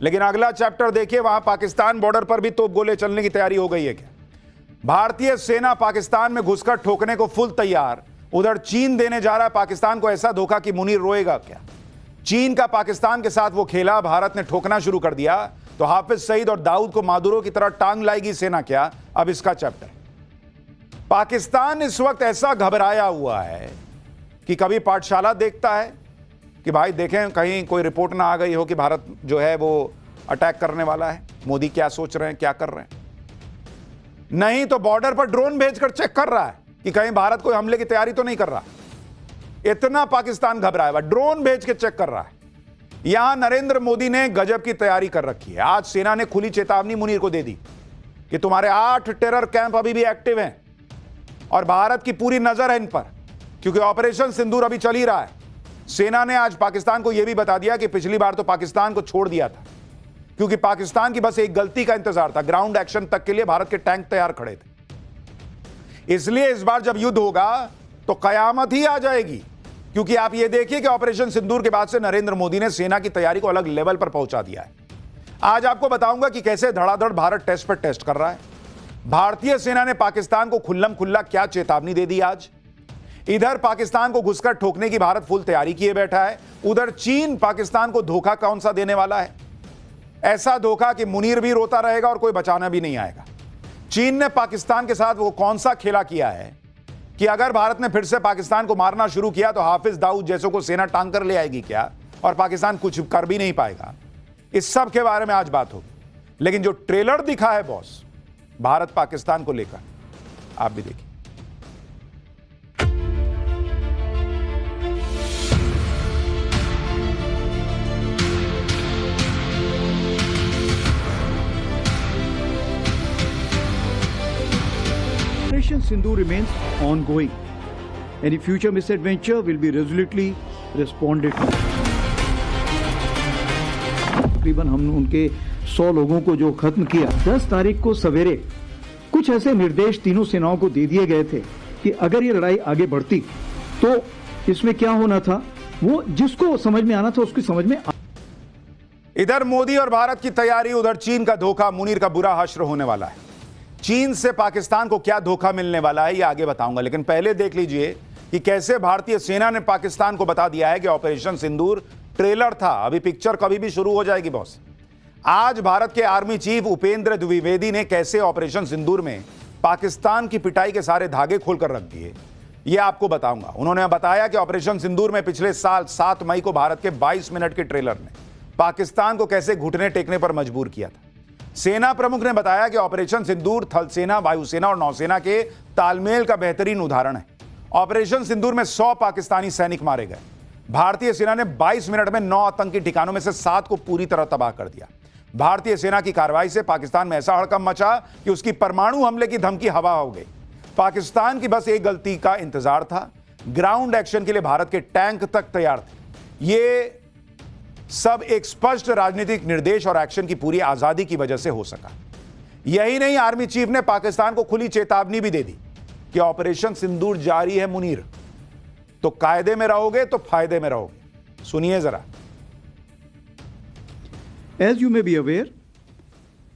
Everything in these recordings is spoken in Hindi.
लेकिन अगला चैप्टर देखिए, वहां पाकिस्तान बॉर्डर पर भी तोप गोले चलने की तैयारी हो गई है क्या? भारतीय सेना पाकिस्तान में घुसकर ठोकने को फुल तैयार। उधर चीन देने जा रहा है पाकिस्तान को ऐसा धोखा कि मुनीर रोएगा क्या? चीन का पाकिस्तान के साथ वो खेला, भारत ने ठोकना शुरू कर दिया तो हाफिज सईद और दाऊद को मादुरो की तरह टांग लाएगी सेना क्या? अब इसका चैप्टर। पाकिस्तान इस वक्त ऐसा घबराया हुआ है कि कभी पाठशाला देखता है कि भाई देखें कहीं कोई रिपोर्ट ना आ गई हो कि भारत जो है वो अटैक करने वाला है, मोदी क्या सोच रहे हैं, क्या कर रहे हैं। नहीं तो बॉर्डर पर ड्रोन भेजकर चेक कर रहा है कि कहीं भारत कोई हमले की तैयारी तो नहीं कर रहा। इतना पाकिस्तान घबराया हुआ, ड्रोन भेज के चेक कर रहा है। यहां नरेंद्र मोदी ने गजब की तैयारी कर रखी है। आज सेना ने खुली चेतावनी मुनीर को दे दी कि तुम्हारे 8 टेरर कैंप अभी भी एक्टिव हैं और भारत की पूरी नजर है इन पर, क्योंकि ऑपरेशन सिंदूर अभी चल ही रहा है। सेना ने आज पाकिस्तान को यह भी बता दिया कि पिछली बार तो पाकिस्तान को छोड़ दिया था, क्योंकि पाकिस्तान की बस एक गलती का इंतजार था। ग्राउंड एक्शन तक के लिए भारत के टैंक तैयार खड़े थे। इसलिए इस बार जब युद्ध होगा तो कयामत ही आ जाएगी, क्योंकि आप ये देखिए कि ऑपरेशन सिंदूर के बाद से नरेंद्र मोदी ने सेना की तैयारी को अलग लेवल पर पहुंचा दिया है। आज आपको बताऊंगा कि कैसे धड़ाधड़ भारत टेस्ट पर टेस्ट कर रहा है। भारतीय सेना ने पाकिस्तान को खुल्लम खुल्ला क्या चेतावनी दे दी आज। इधर पाकिस्तान को घुसकर ठोकने की भारत फुल तैयारी किए बैठा है। उधर चीन पाकिस्तान को धोखा कौन सा देने वाला है, ऐसा धोखा कि मुनीर भी रोता रहेगा और कोई बचाना भी नहीं आएगा। चीन ने पाकिस्तान के साथ वो कौन सा खेला किया है कि अगर भारत ने फिर से पाकिस्तान को मारना शुरू किया तो हाफिज दाऊद जैसों को सेना टांग कर ले आएगी क्या, और पाकिस्तान कुछ कर भी नहीं पाएगा। इस सब के बारे में आज बात होगी। लेकिन जो ट्रेलर दिखा है बॉस भारत पाकिस्तान को लेकर, आप भी देखिए। Operation Sindoor remains ongoing. Any future misadventure will be resolutely responded to. तकरीबन हमने उनके 100 लोगों को जो खत्म किया, 10 तारीख को सवेरे कुछ ऐसे निर्देश तीनों सेनाओं को दे दिए गए थे कि अगर ये लड़ाई आगे बढ़ती तो इसमें क्या होना था, वो जिसको समझ में आना था उसकी समझ में इधर मोदी और भारत की तैयारी, उधर चीन का धोखा। मुनीर का बुरा हश्र होने वाला है। चीन से पाकिस्तान को क्या धोखा मिलने वाला है ये आगे बताऊंगा, लेकिन पहले देख लीजिए कि कैसे भारतीय सेना ने पाकिस्तान को बता दिया है कि ऑपरेशन सिंदूर ट्रेलर था, अभी पिक्चर कभी भी शुरू हो जाएगी बॉस। आज भारत के आर्मी चीफ उपेंद्र द्विवेदी ने कैसे ऑपरेशन सिंदूर में पाकिस्तान की पिटाई के सारे धागे खोलकर रख दिए ये आपको बताऊंगा। उन्होंने बताया कि ऑपरेशन सिंदूर में पिछले साल 7 मई को भारत के 22 मिनट के ट्रेलर ने पाकिस्तान को कैसे घुटने टेकने पर मजबूर किया था। सेना प्रमुख ने बताया कि ऑपरेशन सिंदूर थल सेना, वायुसेना और नौसेना के तालमेल का बेहतरीन उदाहरण है। ऑपरेशन सिंदूर में 100 पाकिस्तानी सैनिक मारे गए। भारतीय सेना ने 22 मिनट में 9 आतंकी ठिकानों में से 7 को पूरी तरह तबाह कर दिया। भारतीय सेना की कार्रवाई से पाकिस्तान में ऐसा हड़कंप मचा कि उसकी परमाणु हमले की धमकी हवा हो गई। पाकिस्तान की बस एक गलती का इंतजार था। ग्राउंड एक्शन के लिए भारत के टैंक तक तैयार थे। ये सब एक स्पष्ट राजनीतिक निर्देश और एक्शन की पूरी आजादी की वजह से हो सका। यही नहीं, आर्मी चीफ ने पाकिस्तान को खुली चेतावनी भी दे दी कि ऑपरेशन सिंदूर जारी है मुनीर, तो कायदे में रहोगे तो फायदे में रहोगे। सुनिए जरा। As you may be aware,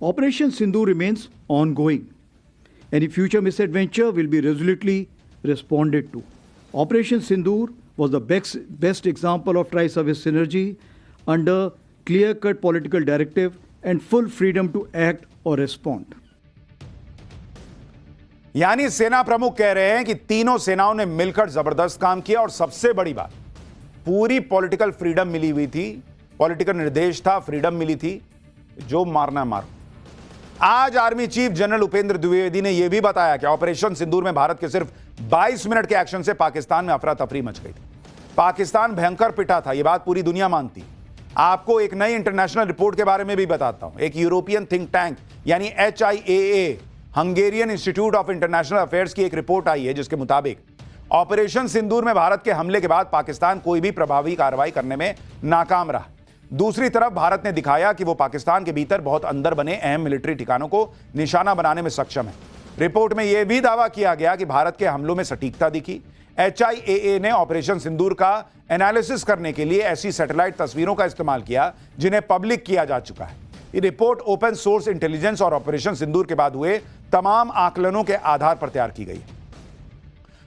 Operation Sindoor remains ongoing. Any future misadventure will be resolutely responded to. Operation Sindoor was the best example of tri-service synergy under clear-cut political directive and full freedom to act or respond. यानी सेना प्रमुख कह रहे हैं कि तीनों सेनाओं ने मिलकर जबरदस्त काम किया और सबसे बड़ी बात, पूरी पॉलिटिकल फ्रीडम मिली हुई थी, पॉलिटिकल निर्देश था, फ्रीडम मिली थी, जो मारना मारो। आज army chief general Upendra Dwivedi ने यह भी बताया कि ऑपरेशन सिंदूर में भारत के सिर्फ 22 मिनट के एक्शन से पाकिस्तान में अफरा तफरी मच गई थी। पाकिस्तान भयंकर पिटा था, यह बात पूरी दुनिया मानती। आपको एक नई इंटरनेशनल रिपोर्ट के बारे में भी बताता हूं। एक यूरोपियन थिंक टैंक यानी HIAA, Hungarian institute of international affairs की एक रिपोर्ट आई है, जिसके मुताबिक ऑपरेशन सिंदूर में भारत के हमले के बाद पाकिस्तान कोई भी प्रभावी कार्रवाई करने में नाकाम रहा। दूसरी तरफ भारत ने दिखाया कि वो पाकिस्तान के भीतर बहुत अंदर बने अहम मिलिट्री ठिकानों को निशाना बनाने में सक्षम है। रिपोर्ट में यह भी दावा किया गया कि भारत के हमलों में सटीकता दिखी, HIAA ने ऑपरेशन सिंदूर का एनालिसिस करने के लिए ऐसी सैटेलाइट तस्वीरों का इस्तेमाल किया जिन्हें पब्लिक किया जा चुका है। ये रिपोर्ट ओपन सोर्स इंटेलिजेंस और ऑपरेशन सिंदूर के बाद हुए तमाम आकलनों के आधार पर तैयार की गई है।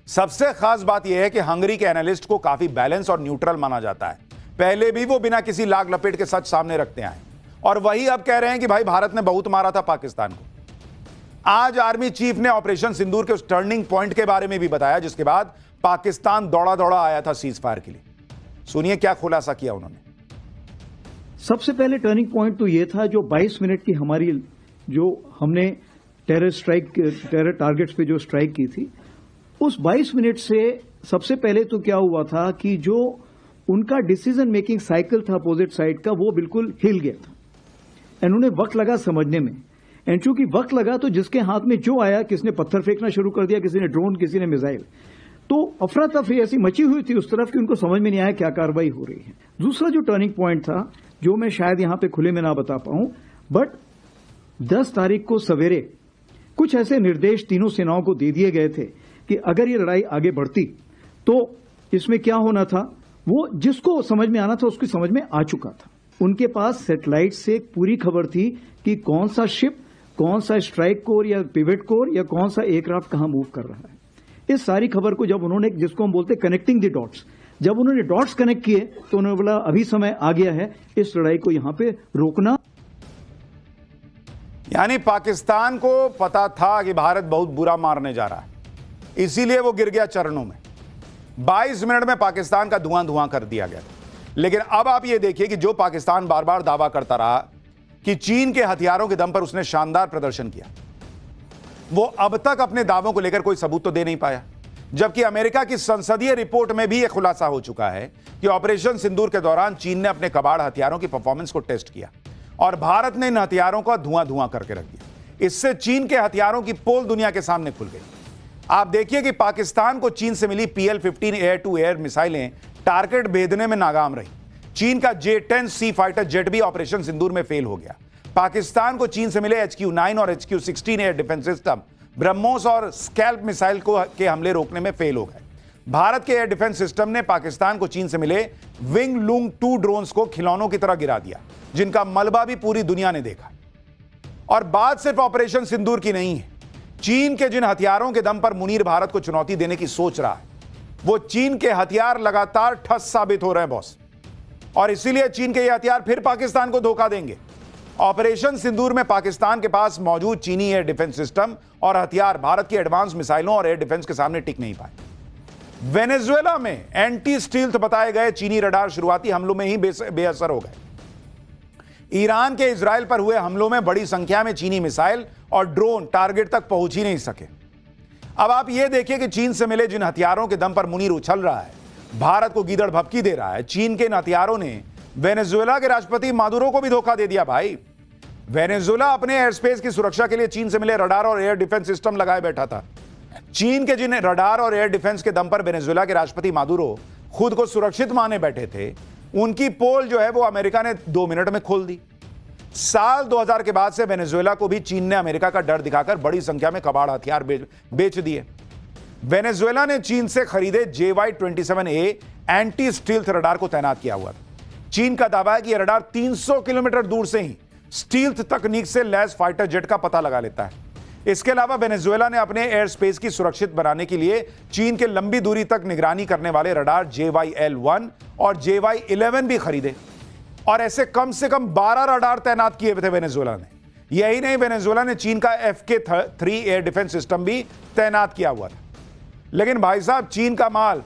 सबसे खास बात यह है कि हंगरी के एनालिस्ट को काफी बैलेंस और न्यूट्रल माना जाता है। पहले भी वो बिना किसी लाग लपेट के सच सामने रखते आए और वही अब कह रहे हैं कि भाई भारत ने बहुत मारा था पाकिस्तान को। आज आर्मी चीफ ने ऑपरेशन सिंदूर के उस टर्निंग पॉइंट के बारे में भी बताया जिसके बाद पाकिस्तान दौड़ा दौड़ा आया था सीज फायर के लिए। सुनिए क्या खुलासा किया उन्होंने। सबसे पहले टर्निंग पॉइंट तो ये था जो 22 मिनट की हमारी जो हमने टेरर टारगेट्स पे जो स्ट्राइक की थी, उस 22 मिनट से सबसे पहले तो क्या हुआ था कि जो उनका डिसीजन मेकिंग साइकिल था अपोजिट साइड का, वो बिल्कुल हिल गया था एंड उन्हें वक्त लगा समझने में। एंड चूंकि वक्त लगा तो जिसके हाथ में जो आया, किसने पत्थर फेंकना शुरू कर दिया, किसी ने ड्रोन, किसी ने मिसाइल, तो अफरा तफरी ऐसी मची हुई थी उस तरफ कि उनको समझ में नहीं आया क्या कार्रवाई हो रही है। दूसरा जो टर्निंग पॉइंट था, जो मैं शायद यहां पे खुले में ना बता पाऊं, बट 10 तारीख को सवेरे कुछ ऐसे निर्देश तीनों सेनाओं को दे दिए गए थे कि अगर ये लड़ाई आगे बढ़ती तो इसमें क्या होना था, वो जिसको समझ में आना था उसकी समझ में आ चुका था। उनके पास सैटेलाइट से एक पूरी खबर थी कि कौन सा शिप, कौन सा स्ट्राइक कोर या पिवट कोर या कौन सा एयरक्राफ्ट कहां मूव कर रहा है। इस सारी खबर को जब उन्होंने, जिसको हम बोलते कनेक्टिंग द डॉट्स, जब उन्होंने डॉट्स कनेक्ट किए तो उन्होंने बोला अभी समय आ गया है इस लड़ाई को यहां पे रोकना। यानी पाकिस्तान को पता था कि भारत बहुत बुरा मारने जा रहा है, इसीलिए वो गिर गया चरणों में। 22 मिनट में पाकिस्तान का धुआं धुआं कर दिया गया था। लेकिन अब आप ये देखिए कि जो पाकिस्तान बार बार दावा करता रहा कि चीन के हथियारों के दम पर उसने शानदार प्रदर्शन किया, वो अब तक अपने दावों को लेकर कोई सबूत तो दे नहीं पाया। जबकि अमेरिका की संसदीय रिपोर्ट में भी यह खुलासा हो चुका है कि ऑपरेशन सिंदूर के दौरान चीन ने अपने कबाड़ हथियारों की परफॉर्मेंस को टेस्ट किया और भारत ने इन हथियारों का धुआं धुआं करके रख दिया। इससे चीन के हथियारों की पोल दुनिया के सामने खुल गई। आप देखिए कि पाकिस्तान को चीन से मिली PL-15 एयर टू एयर मिसाइलें टारगेट भेदने में नाकाम रही। चीन का J-10 सी फाइटर जेट भी ऑपरेशन सिंदूर में फेल हो गया। पाकिस्तान को चीन से मिले HQ-9 और HQ-16 air defence system BrahMos और स्कैल्प मिसाइल के हमले रोकने में फेल हो गए। भारत के एयर डिफेंस सिस्टम ने पाकिस्तान को चीन से मिले विंग लूंग 2 ड्रोन्स को खिलौनों की तरह गिरा दिया, जिनका मलबा भी पूरी दुनिया ने देखा। और बात सिर्फ ऑपरेशन सिंदूर की नहीं है। चीन के जिन हथियारों के दम पर मुनीर भारत को चुनौती देने की सोच रहा है, वो चीन के हथियार लगातार ठस साबित हो रहे हैं बॉस, और इसीलिए चीन के ये हथियार फिर पाकिस्तान को धोखा देंगे। ऑपरेशन सिंदूर में पाकिस्तान के पास मौजूद चीनी एयर डिफेंस सिस्टम और हथियार भारत की एडवांस मिसाइलों और एयर डिफेंस के सामने टिक नहीं पाए। वेनेजुएला में एंटी स्टील्थ बताए गए चीनी रडार शुरुआती हमलों में ही बेअसर हो गए। ईरान के इजराइल पर हुए हमलों में बड़ी संख्या में चीनी मिसाइल और ड्रोन टारगेट तक पहुंच ही नहीं सके। अब आप यह देखिए कि चीन से मिले जिन हथियारों के दम पर मुनीर उछल रहा है, भारत को गीदड़ भपकी दे रहा है, चीन के इन हथियारों ने वेनेजुएला के राष्ट्रपति मादुरो को भी धोखा दे दिया। भाई, वेनेजुएला अपने एयर स्पेस की सुरक्षा के लिए चीन से मिले रडार और एयर डिफेंस सिस्टम लगाए बैठा था। चीन के जिन रडार और एयर डिफेंस के दम पर वेनेजुएला के राष्ट्रपति मादुरो खुद को सुरक्षित माने बैठे थे, उनकी पोल जो है वो अमेरिका ने 2 मिनट में खोल दी। साल 2000 के बाद से वेनेजुएला को भी चीन ने अमेरिका का डर दिखाकर बड़ी संख्या में कबाड़ हथियार बेच दिए। वेनेजुएला ने चीन से खरीदे JY-27A एंटी स्टील्थ रडार को तैनात किया हुआ था। चीन का दावा है कि यह रडार 300 किलोमीटर दूर से ही स्टील्थ तकनीक से लैस फाइटर जेट का पता लगा लेता है। इसके अलावा वेनेजुएला ने अपने एयर स्पेस की सुरक्षित बनाने के लिए चीन के लंबी दूरी तक निगरानी करने वाले रडार JYL-1 और JY-11 भी खरीदे, और ऐसे कम से कम 12 रडार तैनात किए थे वेनेजुएला ने। यही नहीं, वेनेजुएला ने चीन का FK-3 एयर डिफेंस सिस्टम भी तैनात किया हुआ था। लेकिन भाई साहब, चीन का माल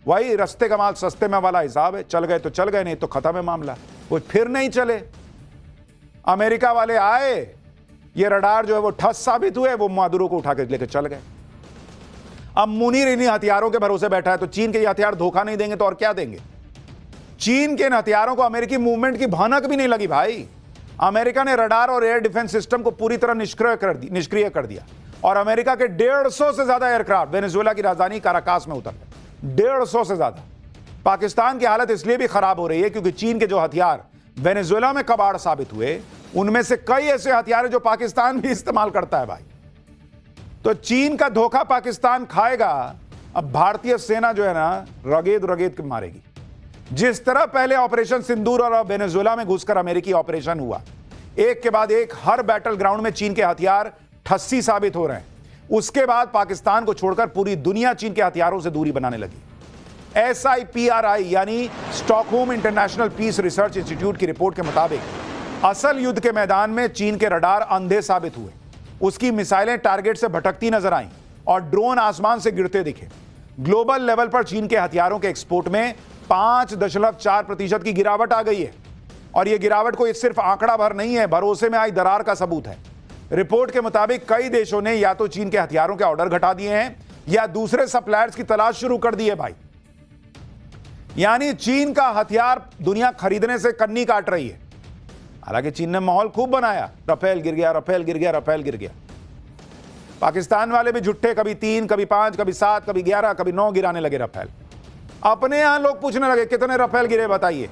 वही रस्ते का माल सस्ते में वाला हिसाब है। चल गए तो चल गए, नहीं तो खत्म है मामला। वो फिर नहीं चले। अमेरिका वाले आए, ये रडार जो है वो ठस साबित हुए, वो मादुरो को उठा के लेकर चल गए। अब मुनीर इन्हीं हथियारों के भरोसे बैठा है, तो चीन के ये हथियार धोखा नहीं देंगे तो और क्या देंगे। चीन के इन हथियारों को अमेरिकी मूवमेंट की भनक भी नहीं लगी। भाई, अमेरिका ने रडार और एयर डिफेंस सिस्टम को पूरी तरह निष्क्रिय कर दिया, और अमेरिका के 150 से ज्यादा एयरक्राफ्ट वेनेजुएला की राजधानी काराकास में उतर गए। 150 से ज्यादा। पाकिस्तान की हालत इसलिए भी खराब हो रही है क्योंकि चीन के जो हथियार वेनेजुएला में कबाड़ साबित हुए, उनमें से कई ऐसे हथियार हैं जो पाकिस्तान भी इस्तेमाल करता है। भाई, तो चीन का धोखा पाकिस्तान खाएगा अब भारतीय सेना जो है ना रगेद रगेद के मारेगी। जिस तरह पहले ऑपरेशन सिंदूर और वेनेजुएला में घुसकर अमेरिकी ऑपरेशन हुआ, एक के बाद एक हर बैटल ग्राउंड में चीन के हथियार ठस्सी साबित हो रहे हैं, उसके बाद पाकिस्तान को छोड़कर पूरी दुनिया चीन के हथियारों से दूरी बनाने लगी। SIPRI यानी Stockholm International Peace Research Institute की रिपोर्ट के मुताबिक असल युद्ध के मैदान में चीन के रडार अंधे साबित हुए। उसकी मिसाइलें टारगेट से भटकती नजर आईं और ड्रोन आसमान से गिरते दिखे। ग्लोबल लेवल पर चीन के हथियारों के एक्सपोर्ट में 5.4% की गिरावट आ गई है और यह गिरावट कोई सिर्फ आंकड़ा भर नहीं है, भरोसे में आई दरार का सबूत है। रिपोर्ट के मुताबिक कई देशों ने या तो चीन के हथियारों के ऑर्डर घटा दिए हैं या दूसरे सप्लायर्स की तलाश शुरू कर दी है भाई। यानी चीन का हथियार दुनिया खरीदने से कन्नी काट रही है। हालांकि चीन ने माहौल खूब बनाया, रफेल गिर गया, रफेल गिर गया, रफेल गिर गया। पाकिस्तान वाले भी झुट्टे, कभी 3, कभी 5, कभी 7, कभी 11, कभी 9 गिराने लगे रफेल। अपने यहां लोग पूछने लगे कितने रफेल गिरे बताइए।